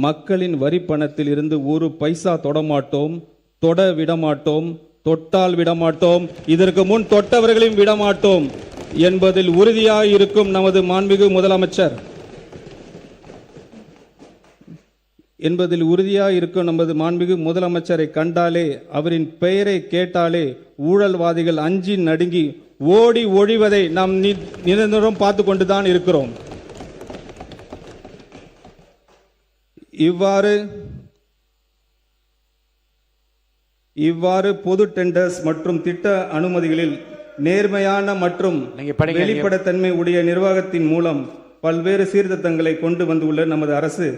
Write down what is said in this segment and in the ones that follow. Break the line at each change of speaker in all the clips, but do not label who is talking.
மக்களின் வரி பணத்தில் இருந்து ஒரு பைசா தொடமாட்டோம், தொட விடமாட்டோம், தொட்டால் விடமாட்டோம், இதற்கு முன் தொட்டவர்களையும் விடமாட்டோம் என்பதில் உறுதியாய் இருக்கும் நமது மாண்புமிகு முதலமைச்சரை கண்டாலே, அவரின் பெயரை கேட்டாலே ஊழல்வாதிகள் அஞ்சி நடுங்கி ஓடி ஒழிவதை நாம் நிரந்தரம் பார்த்து கொண்டுதான் இருக்கிறோம். இவ்வாறு பொது டெண்டர்ஸ் மற்றும் திட்ட அனுமதிகளில் நேர்மையான மற்றும் வெளிப்படைத்தன்மை உடைய நிர்வாகத்தின் மூலம் பல்வேறு சீர்திருத்தங்களை கொண்டு வந்துள்ள நமது அரசு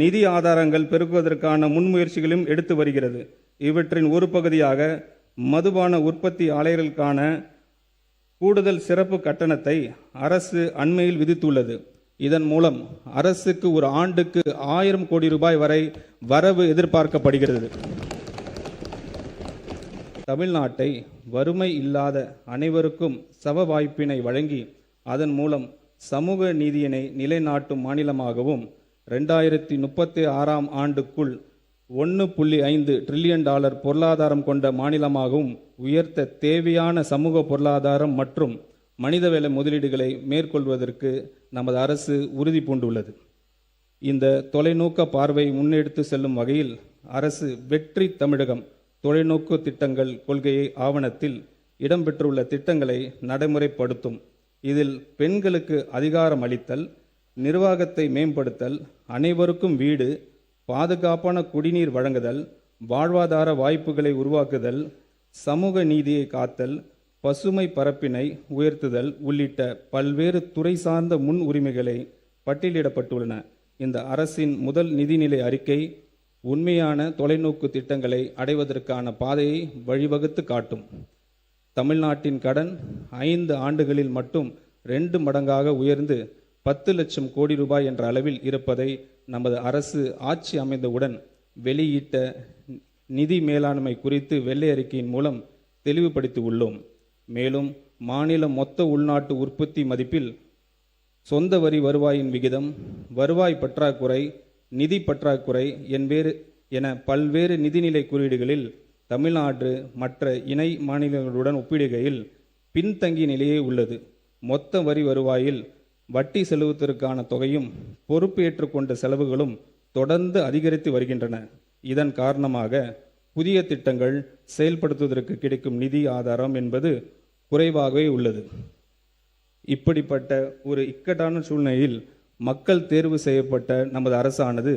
நிதி ஆதாரங்கள் பெருக்குவதற்கான முன்முயற்சிகளையும் எடுத்து வருகிறது. இவற்றின் ஒரு பகுதியாக மதுபான உற்பத்தி ஆலைகளுக்கான கூடுதல் சிறப்பு கட்டணத்தை அரசு அண்மையில் விதித்துள்ளது. இதன் மூலம் அரசுக்கு ஒரு ஆண்டுக்கு 1000 கோடி ரூபாய் வரை வரவு எதிர்பார்க்கப்படுகிறது. தமிழ்நாட்டை வறுமை இல்லாத அனைவருக்கும் சம வாய்ப்பினை வழங்கி அதன் மூலம் சமூக நீதியினை நிலைநாட்டும் மாநிலமாகவும் 2036ஆம் ஆண்டுக்குள் $1.5 டிரில்லியன் பொருளாதாரம் கொண்ட மாநிலமாகவும் உயர்த்த தேவையான சமூக பொருளாதாரம் மற்றும் மனிதவள முதலீடுகளை மேற்கொள்வதற்கு நமது அரசு உறுதி பூண்டுள்ளது. இந்த தொலைநோக்க பார்வை முன்னெடுத்து செல்லும் வகையில் அரசு வெற்றி தமிழகம் தொலைநோக்கு திட்டங்கள் கொள்கையை ஆவணத்தில் இடம்பெற்றுள்ள திட்டங்களை நடைமுறைப்படுத்தும். இதில் பெண்களுக்கு அதிகாரம் அளித்தல், நிர்வாகத்தை மேம்படுத்தல், அனைவருக்கும் வீடு, பாதுகாப்பான குடிநீர் வழங்குதல், வாழ்வாதார வாய்ப்புகளை உருவாக்குதல், சமூக நீதியை காத்தல், பசுமை பரப்பினை உயர்த்துதல் உள்ளிட்ட பல்வேறு துறை சார்ந்த முன் உரிமைகளை பட்டியலிடப்பட்டுள்ளன. இந்த அரசின் முதல் நிதிநிலை அறிக்கை உண்மையான தொலைநோக்கு திட்டங்களை அடைவதற்கான பாதையை வழிவகுத்து காட்டும். தமிழ்நாட்டின் கடன் 5 ஆண்டுகளில் மட்டும் 2 மடங்காக உயர்ந்து 10 லட்சம் கோடி ரூபாய் என்ற அளவில் இருப்பதை நமது அரசு ஆட்சி அமைந்தவுடன் வெளியிட்ட நிதி மேலாண்மை குறித்து வெள்ளை அறிக்கையின் மூலம் தெளிவுபடுத்தி உள்ளோம். மேலும் மாநில மொத்த உள்நாட்டு உற்பத்தி மதிப்பில் சொந்த வரி வருவாயின் விகிதம், வருவாய் பற்றாக்குறை, நிதி பற்றாக்குறை என பல்வேறு நிதிநிலை குறியீடுகளில் தமிழ்நாடு மற்ற இணை மாநிலங்களுடன் ஒப்பிடுகையில் பின்தங்கிய நிலையே உள்ளது. மொத்த வரி வருவாயில் வட்டி செலுத்துவதற்கான தொகையும் பொறுப்பு ஏற்றுக்கொண்ட செலவுகளும் தொடர்ந்து அதிகரித்து வருகின்றன. இதன் காரணமாக புதிய திட்டங்கள் செயல்படுத்துவதற்கு கிடைக்கும் நிதி ஆதாரம் என்பது குறைவாகவே உள்ளது. இப்படிப்பட்ட ஒரு இக்கட்டான சூழ்நிலையில் மக்கள் தேர்வு செய்யப்பட்ட நமது அரசானது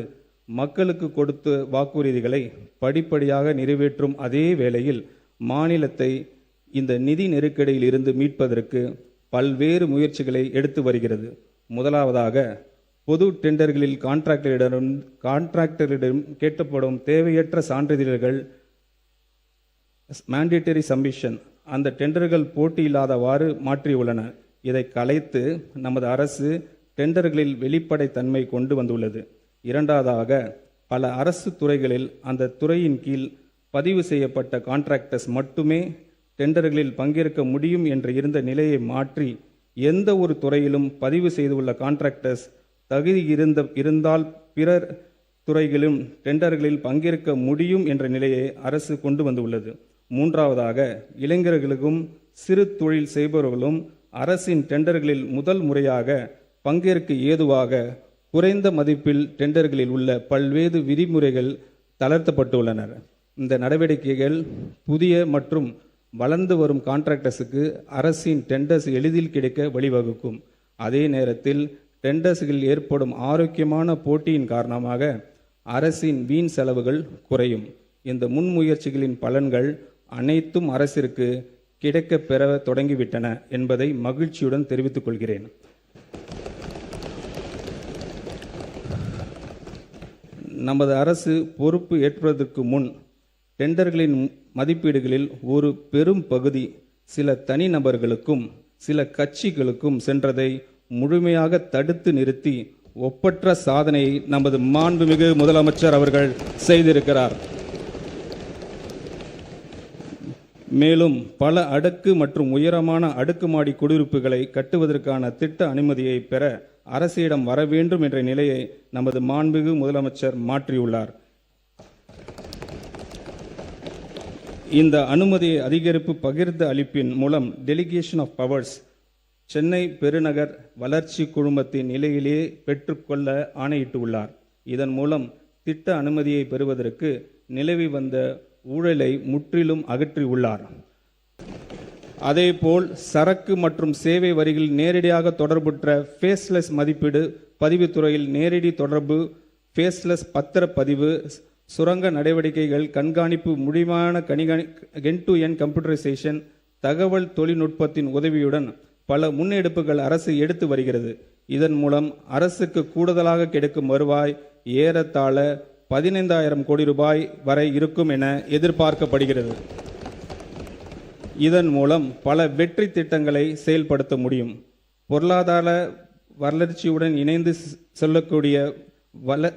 மக்களுக்கு கொடுத்த வாக்குறுதிகளை படிப்படியாக நிறைவேற்றும் அதே வேளையில் மாநிலத்தை இந்த நிதி நெருக்கடியில் இருந்து மீட்பதற்கு பல்வேறு முயற்சிகளை எடுத்து வருகிறது. முதலாவதாக பொது டெண்டர்களில் கான்ட்ராக்டரிடம் கேட்கப்படும் தேவையற்ற சான்றிதழ்கள் மேண்டேட்டரி சப்மிஷன் அந்த டெண்டர்கள் போட்டி இல்லாதவாறு மாற்றியுள்ளன. இதை கலைத்து நமது அரசு டெண்டர்களில் வெளிப்படைத்தன்மை கொண்டு வந்துள்ளது. இரண்டாவதாக பல அரசு துறைகளில் அந்த துறையின் கீழ் பதிவு செய்யப்பட்ட கான்ட்ராக்டர்ஸ் மட்டுமே டெண்டர்களில் பங்கேற்க முடியும் என்று இருந்த நிலையை மாற்றி எந்த ஒரு துறையிலும் பதிவு செய்துள்ள கான்ட்ராக்டர்ஸ் தகுதி இருந்தால் பிறர் துறைகளிலும் டெண்டர்களில் பங்கேற்க முடியும் என்ற நிலையை அரசு கொண்டு வந்துள்ளது. மூன்றாவதாக இளைஞர்களுக்கும் சிறு தொழில் செய்பவர்களும் அரசின் டெண்டர்களில் முதல் முறையாக பங்கேற்க ஏதுவாக குறைந்த மதிப்பில் டெண்டர்களில் உள்ள பல்வேறு விதிமுறைகள் தளர்த்தப்பட்டுள்ளன. இந்த நடவடிக்கைகள் புதிய மற்றும் வளர்ந்து வரும் கான்ட்ராக்டர்ஸுக்கு அரசின் டெண்டர்ஸ் எளிதில் கிடைக்க வழிவகுக்கும். அதே நேரத்தில் டெண்டர்ஸ்களில் ஏற்படும் ஆரோக்கியமான போட்டியின் காரணமாக அரசின் வீண் செலவுகள் குறையும். இந்த முன்முயற்சிகளின் பலன்கள் அனைத்தும் அரசிற்கு கிடைக்க பெற தொடங்கிவிட்டன என்பதை மகிழ்ச்சியுடன் தெரிவித்துக் கொள்கிறேன். நமது அரசு பொறுப்பு ஏற்பதற்கு முன் டெண்டர்களின் மதிப்பீடுகளில் ஒரு பெரும் பகுதி சில தனிநபர்களுக்கும் சில கட்சிகளுக்கும் சென்றதை முழுமையாக தடுத்து நிறுத்தி ஒப்பற்ற சாதனையை நமது மாண்புமிகு முதலமைச்சர் அவர்கள் செய்திருக்கிறார். மேலும் பல அடுக்கு மற்றும் உயரமான அடுக்குமாடி குடியிருப்புகளை கட்டுவதற்கான திட்ட அனுமதியை பெற அரசிடம் வர வேண்டும் என்ற நிலையை நமது மாண்புமிகு முதலமைச்சர் மாற்றியுள்ளார். இந்த அனுமதியை அதிகரிப்பு பகிர்ந்து அளிப்பின் மூலம் டெலிகேஷன் ஆஃப் பவர்ஸ் சென்னை பெருநகர் வளர்ச்சி குழுமத்தின் நிலையிலேயே பெற்றுக்கொள்ள ஆணையிட்டுள்ளார். இதன் மூலம் திட்ட அனுமதியை பெறுவதற்கு நிலவி வந்த ஊழலை முற்றிலும் அகற்றியுள்ளார். அதேபோல் சரக்கு மற்றும் சேவை வரிகளில் நேரடியாக தொடர்புற்ற ஃபேஸ்லெஸ் மதிப்பீடு பதிவுத்துறையில் நேரடி தொடர்பு, ஃபேஸ்லெஸ் பத்திரப்பதிவு, சுரங்க நடவடிக்கைகள் கண்காணிப்பு, முடிவான என் டு என் கம்ப்யூட்டரைசேஷன், தகவல் தொழில்நுட்பத்தின் உதவியுடன் பல முன்னெடுப்புகள் அரசு எடுத்து வருகிறது. இதன் மூலம் அரசுக்கு கூடுதலாக கிடைக்கும் வருவாய் ஏறத்தாழ 15,000 கோடி ரூபாய் வரை இருக்கும் என எதிர்பார்க்கப்படுகிறது. இதன் மூலம் பல வெற்றி திட்டங்களை செயல்படுத்த முடியும். பொருளாதார வளர்ச்சியுடன் இணைந்து செல்லக்கூடிய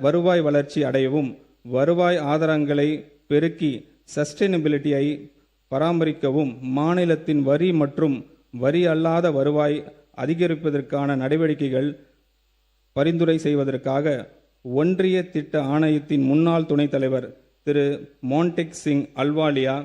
வருவாய் வளர்ச்சி அடையவும், வருவாய் ஆதாரங்களை பெருக்கி சஸ்டைனபிலிட்டியை பராமரிக்கவும், மாநிலத்தின் வரி மற்றும் வரி அல்லாத வருவாய் அதிகரிப்பதற்கான நடவடிக்கைகள் பரிந்துரை செய்வதற்காக ஒன்றிய திட்ட ஆணையத்தின் முன்னாள் துணைத் தலைவர் திரு மான்டெக் சிங் அல்வாலியா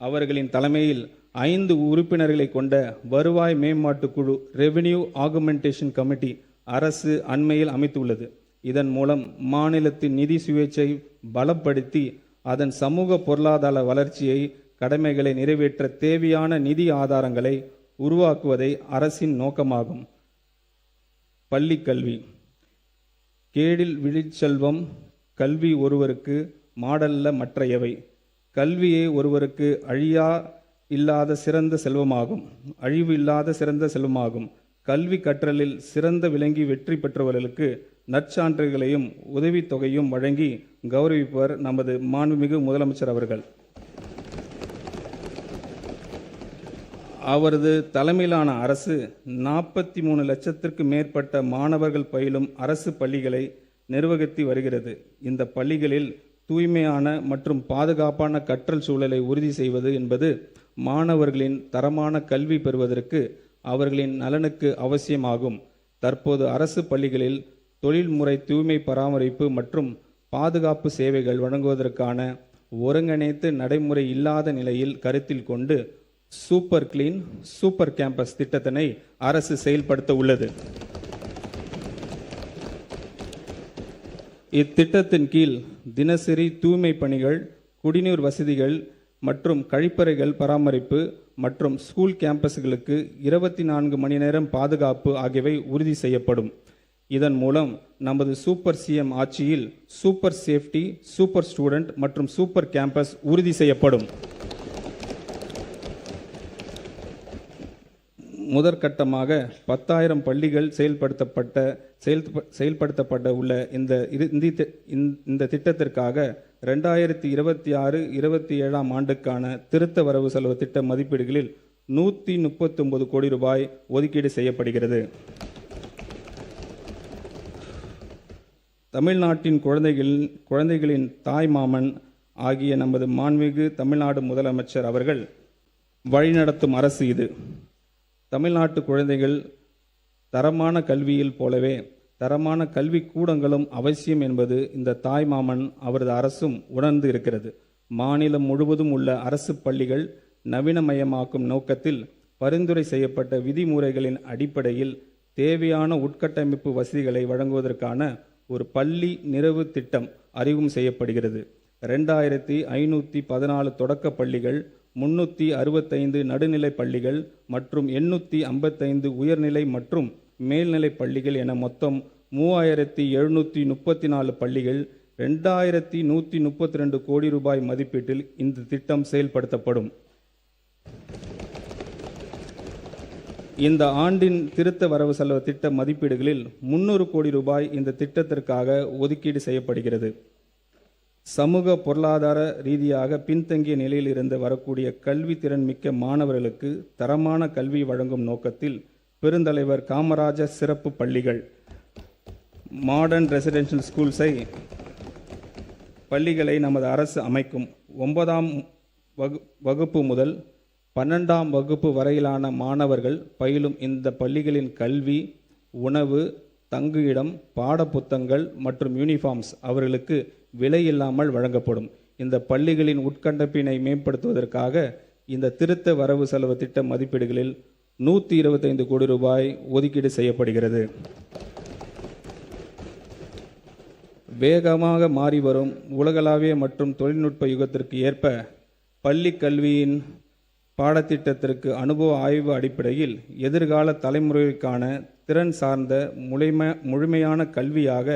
அவர்களின் தலைமையில் 5 உறுப்பினர்களை கொண்ட வருவாய் மேம்பாட்டு குழு ரெவென்யூ ஆகுமெண்டேஷன் கமிட்டி அரசு அண்மையில் அமைத்துள்ளது. இதன் மூலம் மாநிலத்தின் நிதி சுயேட்சை பலப்படுத்தி அதன் சமூக பொருளாதார வளர்ச்சியை கடமைகளை நிறைவேற்ற தேவையான நிதி ஆதாரங்களை உருவாக்குவதை அரசின் நோக்கமாகும். பள்ளி கல்வி. கேடில் விழிச்செல்வம் கல்வி ஒருவருக்கு மாடல்ல மற்றையவை. கல்வியே ஒருவருக்கு அழிவு இல்லாத சிறந்த செல்வமாகும். கல்வி கற்றலில் சிறந்த விளங்கி வெற்றி பெற்றவர்களுக்கு நற்சான்றுகளையும் உதவித்தொகையும் வழங்கி கௌரவிப்பவர் நமது மாண்புமிகு முதலமைச்சர் அவர்கள். அவரது தலைமையிலான அரசு 43 லட்சத்திற்கு மேற்பட்ட மாணவர்கள் பயிலும் அரசு பள்ளிகளை நிர்வகித்து வருகிறது. இந்த பள்ளிகளில் தூய்மையான மற்றும் பாதுகாப்பான கற்றல் சூழலை உறுதி செய்வது என்பது மாணவர்களின் தரமான கல்வி பெறுவதற்கு அவர்களின் நலனுக்கு அவசியமாகும். தற்போது அரசு பள்ளிகளில் தொழில்முறை தூய்மை பராமரிப்பு மற்றும் பாதுகாப்பு சேவைகள் வழங்குவதற்கான ஒருங்கிணைத்து நடைமுறை இல்லாத நிலையில் கருத்தில் கொண்டு சூப்பர் கிளீன் சூப்பர் கேம்பஸ் திட்டத்தினை அரசு செயல்படுத்த உள்ளது. இத்திட்டத்தின் கீழ் தினசரி தூய்மை பணிகள், குடிநீர் வசதிகள் மற்றும் கழிப்பறைகள் பராமரிப்பு மற்றும் ஸ்கூல் கேம்பஸ்களுக்கு 24 மணி நேரம் பாதுகாப்பு ஆகியவை உறுதி செய்யப்படும். இதன் மூலம் நமது சூப்பர் சிஎம் ஆட்சியில் சூப்பர் சேஃப்டி, சூப்பர் ஸ்டூடெண்ட் மற்றும் சூப்பர் கேம்பஸ் உறுதி செய்யப்படும். முதற்கட்டமாக 10,000 பள்ளிகள் செயல்படுத்தப்பட உள்ள இந்த திட்டத்திற்காக 2026-27 ஆண்டுக்கான திருத்த வரவு செலவு திட்ட மதிப்பீடுகளில் 139 கோடி ரூபாய் ஒதுக்கீடு செய்யப்படுகிறது. தமிழ்நாட்டின் குழந்தைகளின் தாய் மாமன் ஆகிய நமது மாண்புமிகு தமிழ்நாடு முதலமைச்சர் அவர்கள் வழிநடத்தும் அரசு இது. தமிழ்நாட்டு குழந்தைகள் தரமான கல்வியில் போலவே தரமான கல்வி கூடங்களும் அவசியம் என்பது இந்த தாய் மாமன் அவரது அரசும் உணர்ந்து இருக்கிறது. மாநிலம் முழுவதும் உள்ள அரசு பள்ளிகள் நவீனமயமாக்கும் நோக்கத்தில் பரிந்துரை செய்யப்பட்ட விதிமுறைகளின் அடிப்படையில் தேவையான உட்கட்டமைப்பு வசதிகளை வழங்குவதற்கான ஒரு பள்ளி நிறைவு திட்டம் அறிமுகம் செய்யப்படுகிறது. 2514 தொடக்க பள்ளிகள், 365 நடுநிலை பள்ளிகள் மற்றும் 855 உயர்நிலை மற்றும் மேல்நிலை பள்ளிகள் என மொத்தம் 3734 பள்ளிகள் 2132 கோடி ரூபாய் மதிப்பீட்டில் இந்த திட்டம் செயல்படுத்தப்படும். இந்த ஆண்டின் திருத்த வரவு செலவு திட்ட மதிப்பீடுகளில் 300 கோடி ரூபாய் இந்த திட்டத்திற்காக ஒதுக்கீடு செய்யப்படுகிறது. சமூக பொருளாதார ரீதியாக பின்தங்கிய நிலையில் இருந்து வரக்கூடிய கல்வி திறன் மிக்க மாணவர்களுக்கு தரமான கல்வி வழங்கும் நோக்கத்தில் பெருந்தலைவர் காமராஜர் சிறப்பு பள்ளிகள், மாடர்ன் ரெசிடென்ஷியல் ஸ்கூல்ஸை பள்ளிகளை நமது அரசு அமைக்கும். 9ஆம் வகுப்பு முதல் 12ஆம் வகுப்பு வரையிலான மாணவர்கள் பயிலும் இந்த பள்ளிகளின் கல்வி, உணவு, தங்குயிடம், பாடப்புத்தகங்கள் மற்றும் யூனிஃபார்ம்ஸ் அவர்களுக்கு விலை இல்லாமல் வழங்கப்படும். இந்த பள்ளிகளின் உட்கட்டமைப்பினை மேம்படுத்துவதற்காக இந்த திருத்த வரவு செலவு திட்ட மதிப்பீடுகளில் 125 கோடி ரூபாய் ஒதுக்கீடு செய்யப்படுகிறது. வேகமாக மாறி வரும் உலகளாவிய மற்றும் தொழில்நுட்ப யுகத்திற்கு ஏற்ப பள்ளி கல்வியின் பாடத்திட்டத்திற்கு அனுபவ ஆய்வு அடிப்படையில் எதிர்கால தலைமுறைக்கான திறன் சார்ந்த முழுமையான கல்வியாக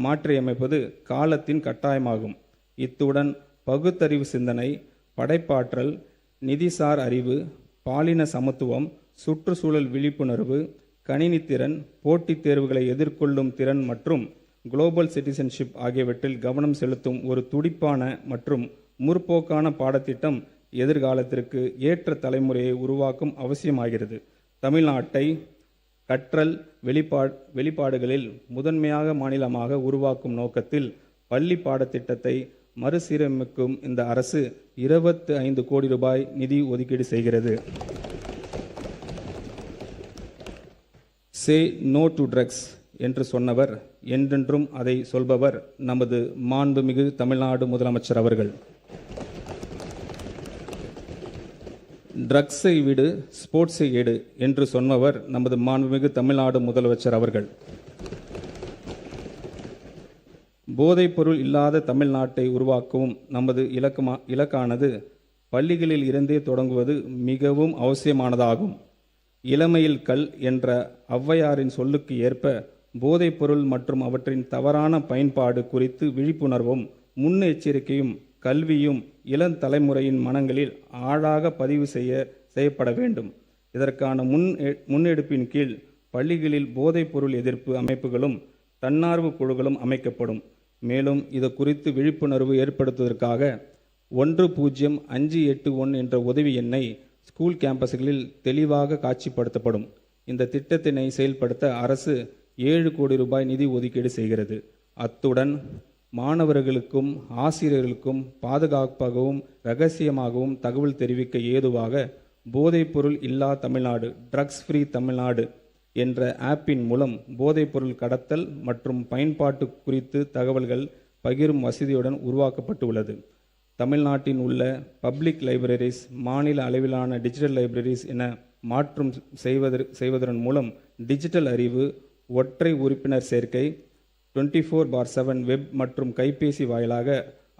மாற்றியமைப்பது காலத்தின் கட்டாயமாகும். இத்துடன் பகுத்தறிவு சிந்தனை, படைப்பாற்றல், நிதிசார் அறிவு, பாலின சமத்துவம், சுற்றுச்சூழல் விழிப்புணர்வு, கணினித்திறன், போட்டித் தேர்வுகளை எதிர்கொள்ளும் திறன் மற்றும் குளோபல் சிட்டிசன்ஷிப் ஆகியவற்றில் கவனம் செலுத்தும் ஒரு துடிப்பான மற்றும் முற்போக்கான பாடத்திட்டம் எதிர்காலத்திற்கு ஏற்ற தலைமுறையை உருவாக்கும் அவசியமாகிறது. தமிழ்நாட்டை கற்றல் வெளிப்பாடுகளில் முதன்மையாக மாநிலமாக உருவாக்கும் நோக்கத்தில் பள்ளி பாடத்திட்டத்தை மறுசீரமைக்கும் இந்த அரசு 25 கோடி ரூபாய் நிதி ஒதுக்கீடு செய்கிறது. சே நோ டு ட்ரக்ஸ் என்று சொன்னவர், என்றென்றும் அதை சொல்பவர் நமது மாண்புமிகு தமிழ்நாடு முதலமைச்சர் அவர்கள். ட்ரக்ஸை விடு, ஸ்போர்ட்ஸை எடு என்று சொன்னவர் நமது மாண்புமிகு தமிழ்நாடு முதலமைச்சர் அவர்கள். போதைப்பொருள் இல்லாத தமிழ்நாட்டை உருவாக்கவும் நமது இலக்கானது பள்ளிகளில் இருந்தே தொடங்குவது மிகவும் அவசியமானதாகும். இளமையில் கல் என்ற ஔவையாரின் சொல்லுக்கு ஏற்ப போதைப்பொருள் மற்றும் அவற்றின் தவறான பயன்பாடு குறித்து விழிப்புணர்வும் முன்னெச்சரிக்கையும் கல்வியும் இளம் தலைமுறையின் மனங்களில் ஆழாக பதிவு செய்யப்பட வேண்டும். இதற்கான முன்னெடுப்பின் கீழ் பள்ளிகளில் போதைப்பொருள் எதிர்ப்பு அமைப்புகளும் தன்னார்வ குழுக்களும் அமைக்கப்படும். மேலும் இது குறித்து விழிப்புணர்வு ஏற்படுத்துவதற்காக 10581 என்ற உதவி எண்ணை ஸ்கூல் கேம்பஸ்களில் தெளிவாக காட்சிப்படுத்தப்படும். இந்த திட்டத்தினை செயல்படுத்த அரசு 7 கோடி ரூபாய் நிதி ஒதுக்கீடு செய்கிறது. அத்துடன் மாணவர்களுக்கும் ஆசிரியர்களுக்கும் பாதுகாப்பாகவும் இரகசியமாகவும் தகவல் தெரிவிக்க ஏதுவாக போதைப்பொருள் இல்லா தமிழ்நாடு, ட்ரக்ஸ் ஃப்ரீ தமிழ்நாடு என்ற ஆப்பின் மூலம் போதைப்பொருள் கடத்தல் மற்றும் பயன்பாட்டு குறித்து தகவல்கள் பகிரும் வசதியுடன் உருவாக்கப்பட்டுள்ளது. தமிழ்நாட்டின் உள்ள பப்ளிக் லைப்ரரிஸ் மாநில அளவிலான டிஜிட்டல் லைப்ரரிஸ் என மாற்றம் செய்வதன் மூலம் டிஜிட்டல் அறிவு, ஒற்றை உறுப்பினர் சேர்க்கை, 24/7 வெப் மற்றும் கைபேசி வாயிலாக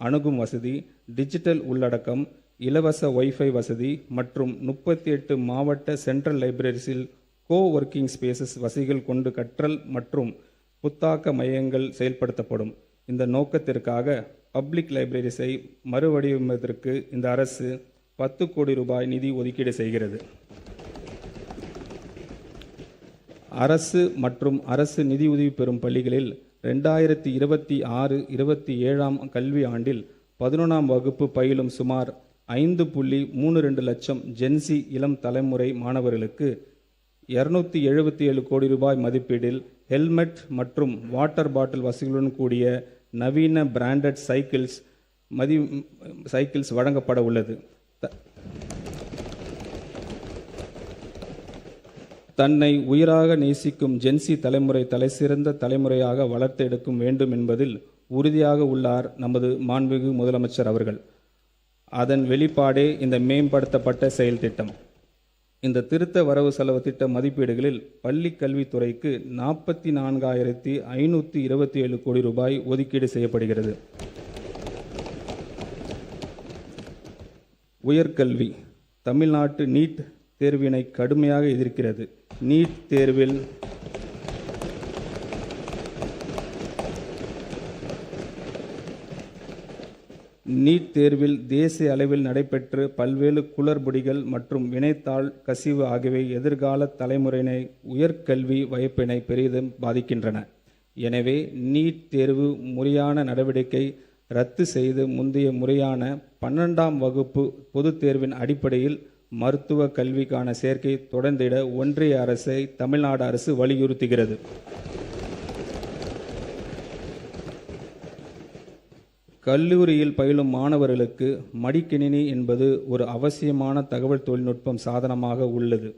அணுகும் வசதி, டிஜிட்டல் உள்ளடக்கம், இலவச வைஃபை வசதி மற்றும் 38 மாவட்ட சென்ட்ரல் லைப்ரரிஸில் கோவொர்க்கிங் ஸ்பேசஸ் வசதிகள் கொண்டு கற்றல் மற்றும் புத்தாக்க மையங்கள் செயல்படுத்தப்படும். இந்த நோக்கத்திற்காக பப்ளிக் லைப்ரரிஸை மறுவடிவமைப்பதற்கு இந்த அரசு 10 கோடி ரூபாய் நிதி ஒதுக்கீடு செய்கிறது. அரசு மற்றும் அரசு நிதியுதவி பெறும் பள்ளிகளில் 2026-27 கல்வி ஆண்டில் 11ஆம் வகுப்பு பயிலும் சுமார் 5.32 லட்சம் ஜென்சி இளம் தலைமுறை மாணவர்களுக்கு 277 கோடி ரூபாய் மதிப்பீடில் ஹெல்மெட் மற்றும் வாட்டர் பாட்டில் வசதிகளுடன் கூடிய நவீன பிராண்டட் சைக்கிள்ஸ் வழங்கப்பட உள்ளது. தன்னை உயிராக நேசிக்கும் ஜென்சி தலைமுறை தலைசிறந்த தலைமுறையாக வளர்த்தெடுக்கும் வேண்டும் என்பதில் உறுதியாக உள்ளார் நமது மாண்புமிகு முதலமைச்சர் அவர்கள். அதன் வெளிப்பாடே இந்த மேம்படுத்தப்பட்ட செயல் திட்டம். இந்த திருத்த வரவு செலவு திட்ட மதிப்பீடுகளில் பள்ளி கல்வித்துறைக்கு 44,527 கோடி ரூபாய் ஒதுக்கீடு செய்யப்படுகிறது. உயர்கல்வி தமிழ்நாட்டு நீட் தேர்வினை கடுமையாக எதிர்க்கிறது. நீட் தேர்வில் தேசிய அளவில் நடைபெற்று பல்வேறு குளறுபடிகள் மற்றும் வினைத்தாள் கசிவு ஆகியவை எதிர்கால தலைமுறையினை உயர்கல்வி வாய்ப்பினை பெரிதும் பாதிக்கின்றன. எனவே நீட் தேர்வு முறையான நடவடிக்கை ரத்து செய்து முந்தைய முறையான 12ஆம் வகுப்பு பொதுத் தேர்வின் அடிப்படையில் மருத்துவ கல்விக்கான சேர்க்கை தொடர்ந்திட ஒன்றிய அரசை தமிழ்நாடு அரசு வலியுறுத்துகிறது. கல்லூரியில் பயிலும் மாணவர்களுக்கு மடிக்கணினி என்பது ஒரு அவசியமான தகவல் தொழில்நுட்பம் சாதனமாக உள்ளது.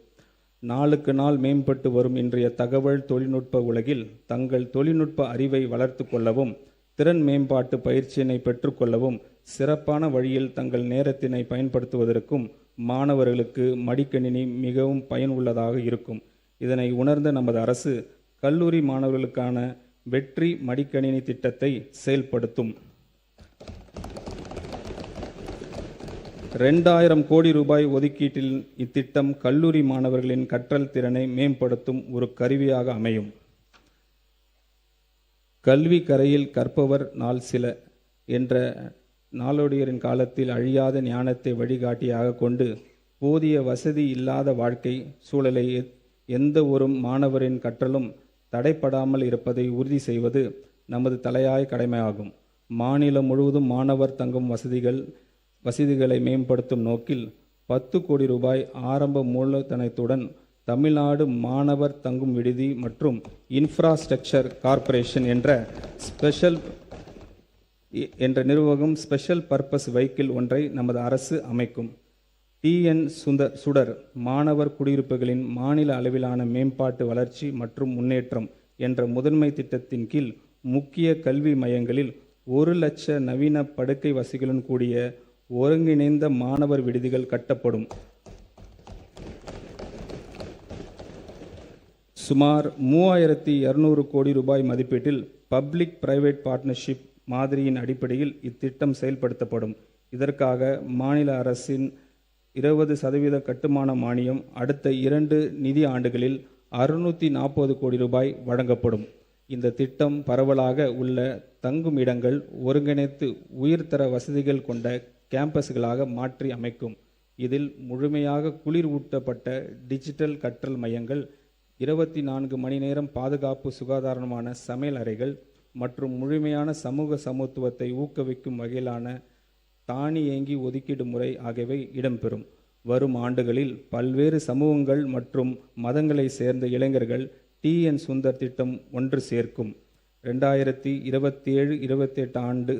நாளுக்கு நாள் மேம்பட்டு வரும் இன்றைய தகவல் தொழில்நுட்ப உலகில் தங்கள் தொழில்நுட்ப அறிவை வளர்த்து கொள்ளவும், திறன் மேம்பாட்டு பயிற்சியினை பெற்றுக்கொள்ளவும், சிறப்பான வழியில் தங்கள் நேரத்தினை பயன்படுத்துவதற்கும் மாணவர்களுக்கு மடிக்கணினி மிகவும் பயனுள்ளதாக இருக்கும். இதனை உணர்ந்த நமது அரசு கல்லூரி மாணவர்களுக்கான வெற்றி மடிக்கணினி திட்டத்தை செயல்படுத்தும். 2000 கோடி ரூபாய் ஒதுக்கீட்டில் இத்திட்டம் கல்லூரி மாணவர்களின் கற்றல் திறனை மேம்படுத்தும் ஒரு கருவியாக அமையும். கல்வி கரையில் கற்பவர் நாள் சில என்ற நாளோடியரின் காலத்தில் அழியாத ஞானத்தை வழிகாட்டியாக கொண்டு போதிய வசதி இல்லாத வாழ்க்கை சூழலை எந்த ஒரு மாணவரின் கற்றலும் தடைப்படாமல் இருப்பதை உறுதி செய்வது நமது தலையாய கடமையாகும். மாநிலம் முழுவதும் மாணவர் தங்கும் வசதிகளை மேம்படுத்தும் நோக்கில் 10 கோடி ரூபாய் ஆரம்ப மூலதனத்துடன் தமிழ்நாடு மாணவர் தங்கும் விடுதி மற்றும் இன்ஃப்ராஸ்ட்ரக்சர் கார்ப்பரேஷன் என்ற நிறுவனம் ஸ்பெஷல் பர்பஸ் வெஹிக்கிள் ஒன்றை நமது அரசு அமைக்கும். TN சுடர் மாணவர் குடியிருப்புகளின் மாநில அளவிலான மேம்பாட்டு வளர்ச்சி மற்றும் முன்னேற்றம் என்ற முதன்மை திட்டத்தின் கீழ் முக்கிய கல்வி மையங்களில் 1 லட்ச நவீன படுக்கை வசதிகளுடன் கூடிய ஒருங்கிணைந்த மாணவர் விடுதிகள் கட்டப்படும். சுமார் 3200 கோடி ரூபாய் மதிப்பீட்டில் பப்ளிக் பிரைவேட் பார்ட்னர்ஷிப் மாதிரியின் அடிப்படையில் இத்திட்டம் செயல்படுத்தப்படும். இதற்காக மாநில அரசின் 20% கட்டுமான மானியம் அடுத்த 2 நிதி ஆண்டுகளில் 640 கோடி ரூபாய் வழங்கப்படும். இந்த திட்டம் பரவலாக உள்ள தங்கும் இடங்கள் ஒருங்கிணைத்து உயர்தர வசதிகள் கொண்ட கேம்பஸ்களாக மாற்றி அமைக்கும். இதில் முழுமையாக குளிர் ஊட்டப்பட்ட டிஜிட்டல் கற்றல் மையங்கள், 24 மணி நேரம் பாதுகாப்பு சுகாதாரமான சமையல் அறைகள் மற்றும் முழுமையான சமூக சமத்துவத்தை ஊக்குவிக்கும் வகையிலான தானியங்கி ஒதுக்கீடு முறை ஆகியவை இடம்பெறும். வரும் ஆண்டுகளில் பல்வேறு சமூகங்கள் மற்றும் மதங்களை சேர்ந்த இளைஞர்கள் TN சுந்தர் திட்டம் ஒன்று சேர்க்கும். 2027-28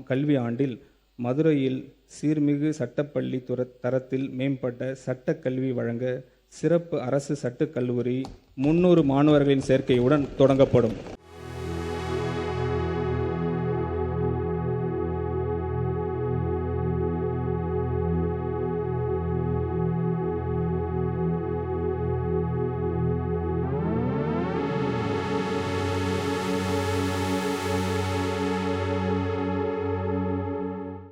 கல்வி ஆண்டில் மதுரையில் சீர்மிகு சட்டப்பள்ளி தரத்தில் மேம்பட்ட சட்டக்கல்வி வழங்க சிறப்பு அரசு சட்டக் கல்லூரி 300 மாணவர்களின் சேர்க்கையுடன் தொடங்கப்படும்.